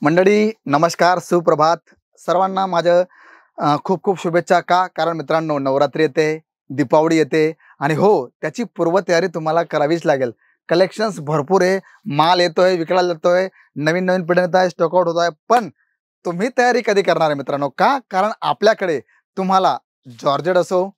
मंडळी नमस्कार, सुप्रभात. सर्वांना माझं खूप खूप शुभेच्छा. का? कारण मित्रांनो, नवरात्री येते, दीपावली येते आणि हो, त्याची पूर्वतयारी तुम्हाला करावीच लागेल. कलेक्शन्स भरपूर आहे, माल येतोय, विकला जातोय, नवीन पिढ्या येत आहे, स्टॉक आउट होत आहे. पण तुम्ही तयारी कधी करणार आहे मित्रांनो? का? कारण आपल्याकडे तुम्हाला जॉर्जेट असो,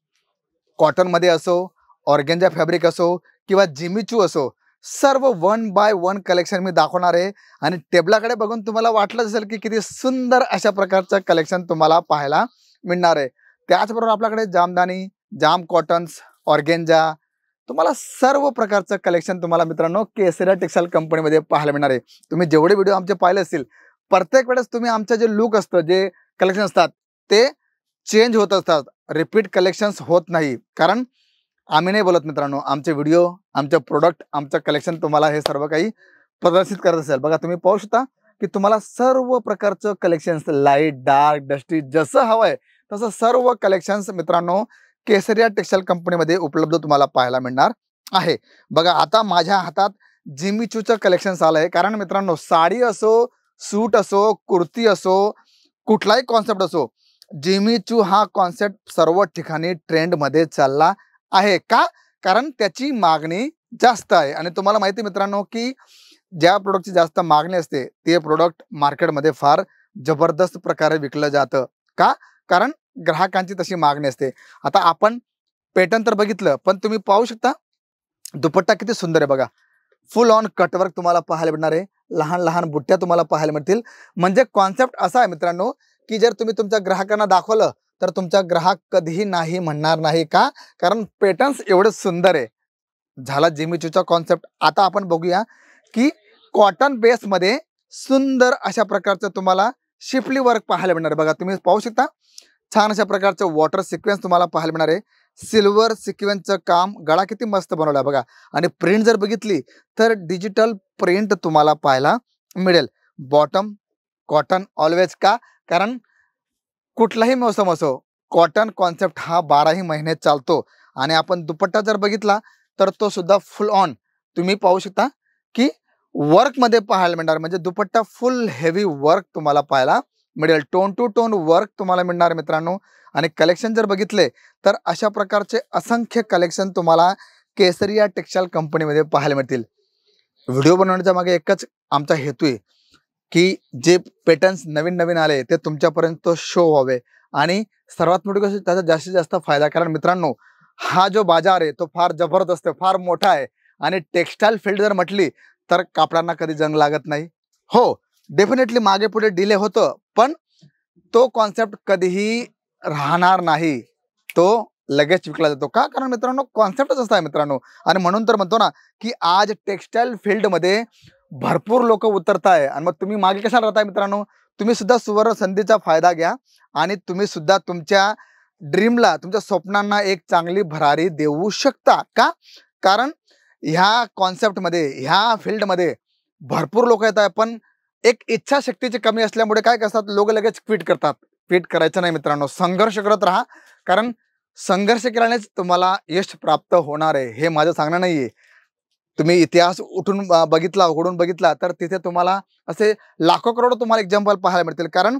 कॉटनमध्ये असो, ऑर्गेन्झा फॅब्रिक असो किंवा जिमीचू असो, सर्व वन बाय वन कलेक्शन मी दाखवणार आहे. आणि टेबलाकडे बघून तुम्हाला वाटलं असेल की किती सुंदर अशा प्रकारचं कलेक्शन तुम्हाला पाहायला मिळणार आहे. त्याचबरोबर आपल्याकडे जामदानी, जाम कॉटन्स, ऑर्गेन्झा, तुम्हाला सर्व प्रकारचं कलेक्शन तुम्हाला मित्रांनो केसरिया टेक्सटाईल कंपनीमध्ये पाहायला मिळणार आहे. तुम्ही जेवढे व्हिडिओ आमचे पाहिले असतील, प्रत्येक वेळेस तुम्ही आमचं जे लुक असतं, जे कलेक्शन असतात, ते चेंज होत असतात. रिपीट कलेक्शन्स होत नाही. कारण आम्ही नाही बोलत मित्रांनो, आमचे व्हिडिओ, आमचे प्रोडक्ट, आमचं कलेक्शन तुम्हाला हे सर्व काही प्रदर्शित करत असेल. बघा, तुम्ही पाहू शकता की तुम्हाला सर्व प्रकारचं कलेक्शन्स, लाईट, डार्क, डस्टी, जसं हवं आहे तसं सर्व कलेक्शन्स मित्रांनो केसरिया टेक्सटाईल कंपनीमध्ये उपलब्ध तुम्हाला पाहायला मिळणार आहे. बघा, आता माझ्या हातात जिमीचूचं कलेक्शन्स आलं आहे. कारण मित्रांनो, साडी असो, सूट असो, कुर्ती असो, कुठलाही कॉन्सेप्ट असो, जिमीचू हा कॉन्सेप्ट सर्व ठिकाणी ट्रेंडमध्ये चालला आहे. का? कारण त्याची मागणी जास्त आहे. आणि तुम्हाला माहिती मित्रांनो की ज्या प्रोडक्टची जास्त मागणी असते ते प्रोडक्ट मार्केटमध्ये फार जबरदस्त प्रकारे विकलं जातं. का? कारण ग्राहकांची तशी मागणी असते. आता आपण पॅटर्न तर बघितलं, पण तुम्ही पाहू शकता दुपट्टा किती सुंदर आहे. बघा, फुल ऑन कटवर्क तुम्हाला पाहायला मिळणार आहे. लहान लहान बुट्ट्या तुम्हाला पाहायला मिळतील. म्हणजे कॉन्सेप्ट असा आहे मित्रांनो की जर तुम्ही तुमच्या ग्राहकांना दाखवलं तर तुमचा ग्राहक कधीही नाही म्हणणार नाही. का? कारण पॅटर्न्स एवढे सुंदर आहे. झाला जिमीचूचा कॉन्सेप्ट. आता आपण बघूया की कॉटन बेसमध्ये सुंदर अशा प्रकारचं तुम्हाला शिपली वर्क पाहायला मिळणार आहे. बघा, तुम्ही पाहू शकता छान अशा प्रकारचं वॉटर सिक्वेन्स तुम्हाला पाहायला मिळणार आहे. सिल्वर सिक्वेन्सचं काम, गळा किती मस्त बनवला आहे बघा. आणि प्रिंट जर बघितली तर डिजिटल प्रिंट तुम्हाला पाहायला मिळेल. Bottom cotton always. का? कारण कुठलाही मोसम असो, कॉटन कॉन्सेप्ट हा 12ही महिने चालतो. आणि आपण दुपट्टा जर बघितला तर तो सुद्धा फुल ऑन तुम्ही पाहू शकता की वर्कमध्ये पाहायला मिळणार. म्हणजे दुपट्टा फुल हेवी वर्क तुम्हाला पाहायला मिळेल. टोन टू टोन वर्क तुम्हाला मिळणार मित्रांनो. आणि कलेक्शन जर बघितले तर अशा प्रकारचे असंख्य कलेक्शन तुम्हाला केसरिया टेक्सटाईल कंपनीमध्ये पाहायला मिळतील. व्हिडिओ बनवण्याच्या मागे एकच आमचा हेतू आहे की जे पॅटर्न्स नवीन नवीन आले ते तुमच्यापर्यंत शो व्हावे. आणि सर्वात मोठी गोष्ट त्याचा जास्तीत जास्त फायदा. कारण मित्रांनो, हा जो बाजार आहे तो फार जबरदस्त आहे, फार मोठा आहे. आणि टेक्सटाईल फील्ड जर म्हटली तर कापडांना कधी जंग लागत नाही. हो, डेफिनेटली मागे पुढे डिले होतं, पण तो कॉन्सेप्ट कधीही राहणार नाही. तो लगेच विकला जातो. का? कारण मित्रांनो, कॉन्सेप्टच असा आहे मित्रांनो. आणि म्हणून तर म्हणतो ना की आज टेक्सटाईल फील्डमध्ये भरपूर लोक उतरताय. आणि मग तुम्ही मागे कशाला राहताय मित्रांनो? तुम्ही सुद्धा सुवर्ण संधीचा फायदा घ्या आणि तुम्ही सुद्धा तुमच्या ड्रीमला, तुमच्या स्वप्नांना एक चांगली भरारी देऊ शकता. का? कारण ह्या कॉन्सेप्टमध्ये, ह्या फील्डमध्ये भरपूर लोक येत आहे, पण एक इच्छाशक्तीची कमी असल्यामुळे काय करतात लोक, लगेच क्विट करतात. क्विट करायचं नाही मित्रांनो, संघर्ष करत राहा. कारण संघर्ष केल्यानेच तुम्हाला यश प्राप्त होणार आहे. हे माझं सांगणं नाहीये. तुम्ही इतिहास उठून बघितला, उघडून बघितला तर तिथे तुम्हाला असे लाखो करोड तुम्हाला एक्झाम्पल पाहायला मिळतील. कारण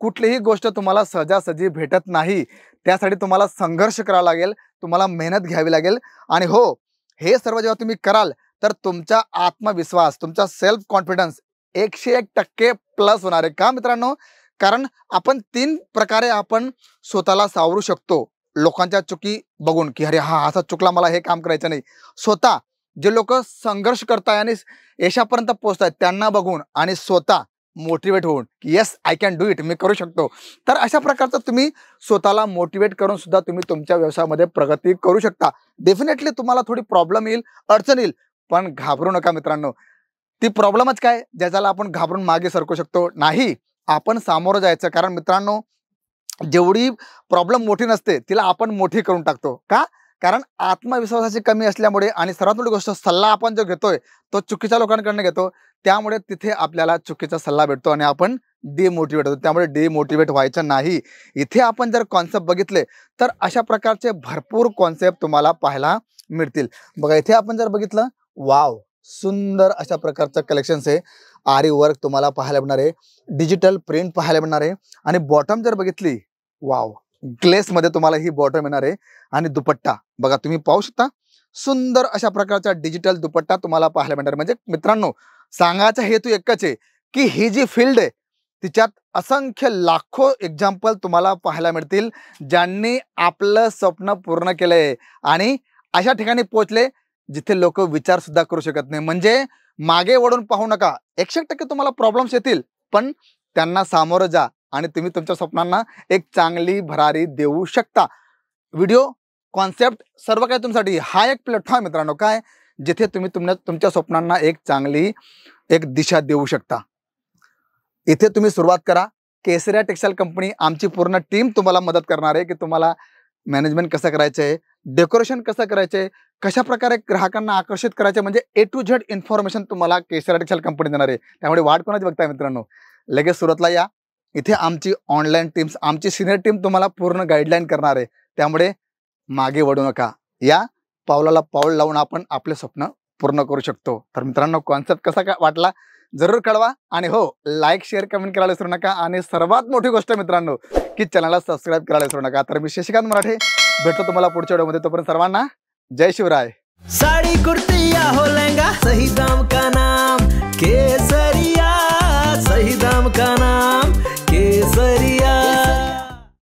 कुठलीही गोष्ट तुम्हाला सहजासहजी भेटत नाही. त्यासाठी तुम्हाला संघर्ष करावा लागेल, तुम्हाला मेहनत घ्यावी लागेल. आणि हो, हे सर्व जेव्हा तुम्ही कराल तर तुमचा आत्मविश्वास, तुमचा सेल्फ कॉन्फिडन्स 101% प्लस होणार आहे. का मित्रांनो? कारण आपण 3 प्रकारे आपण स्वतःला सावरू शकतो. लोकांच्या चुकी बघून की अरे हा असा चुकला, मला हे काम करायचं नाही. स्वतः जे लोक संघर्ष करताय आणि यशापर्यंत पोहोचतायत त्यांना बघून आणि स्वतः मोटिवेट होऊन की yes I can do it, मी करू शकतो. तर अशा प्रकारचं तुम्ही स्वतःला मोटिवेट करून सुद्धा तुम्ही तुमच्या व्यवसायामध्ये प्रगती करू शकता. डेफिनेटली तुम्हाला थोडी प्रॉब्लेम येईल, अडचण येईल, पण घाबरू नका मित्रांनो. ती प्रॉब्लेमच काय ज्याला आपण घाबरून मागे सरकू शकतो? नाही, आपण सामोरं जायचं. कारण मित्रांनो, जेवढी प्रॉब्लेम मोठी नसते तिला आपण मोठी करून टाकतो. का? कारण आत्मविश्वासाची कमी असल्यामुळे. आणि सर्वात मोठी गोष्ट, सल्ला आपण जो घेतोय तो चुकीच्या लोकांकडून घेतो, त्यामुळे तिथे आपल्याला चुकीचा सल्ला भेटतो आणि आपण डिमोटिवेट होतो. त्यामुळे डिमोटिवेट व्हायचं नाही. इथे आपण जर कॉन्सेप्ट बघितले तर अशा प्रकारचे भरपूर कॉन्सेप्ट तुम्हाला पाहायला मिळतील. बघा, इथे आपण जर बघितलं, वाव, सुंदर अशा प्रकारचं कलेक्शन्स आहे. आरी वर्क तुम्हाला पाहायला मिळणार आहे, डिजिटल प्रिंट पाहायला मिळणार आहे आणि बॉटम जर बघितली, वाव, ग्लेस मध्ये तुम्हाला ही बॉटम येणार आहे. आणि दुपट्टा बघा, तुम्ही पाहू शकता, सुंदर अशा प्रकारचा डिजिटल दुपट्टा तुम्हाला पाहायला मिळणार. म्हणजे मित्रांनो, सांगायचा हेतू एकच आहे की ही जी फील्ड आहे तिच्यात असंख्य लाखो एक्झाम्पल तुम्हाला पाहायला मिळतील, ज्यांनी आपलं स्वप्न पूर्ण केलंय आणि अशा ठिकाणी पोहोचले जिथे लोक विचार सुद्धा करू शकत नाही. म्हणजे मागे वळून पाहू नका. 100% तुम्हाला प्रॉब्लेम्स येतील, पण त्यांना सामोरं जा आणि तुम्ही तुमच्या स्वप्नांना एक चांगली भरारी देऊ शकता. व्हिडिओ, कॉन्सेप्ट, सर्व काही तुमच्यासाठी हा एक प्लॅटफॉर्म मित्रांनो, काय जिथे तुम्ही तुमच्या स्वप्नांना एक चांगली दिशा देऊ शकता. इथे तुम्ही सुरुवात करा. केसरिया टेक्सटाईल कंपनी, आमची पूर्ण टीम तुम्हाला मदत करणार आहे की तुम्हाला मॅनेजमेंट कसं करायचंय, डेकोरेशन कसं करायचंय, कशा प्रकारे ग्राहकांना आकर्षित करायचे, म्हणजे A to Z इन्फॉर्मेशन तुम्हाला केसरिया टेक्सटाईल कंपनी देणार आहे. त्यामुळे वाट कोणाची बघताय मित्रांनो, लगेच सुरतला या. इथे आमची ऑनलाईन टीम्स, आमची सिनियर टीम तुम्हाला पूर्ण गाईडलाईन करणार आहे. त्यामुळे मागे वळू नका. या पावलाला पाऊल लावून आपण आपले स्वप्न पूर्ण करू शकतो. तर मित्रांनो, कॉन्सेप्ट कसा वाटला जरूर कळवा आणि हो, लाईक, शेअर, कमेंट करायला विसरू नका. आणि सर्वात मोठी गोष्ट मित्रांनो, की चॅनलला सबस्क्राईब करायला विसरू नका. तर मी शशिकांत मराठे भेटतो तुम्हाला पुढच्या व्हिडिओमध्ये. तोपर्यंत सर्वांना जय शिवराय. साड़ी कुर्ती या हो लहंगा, सही दाम का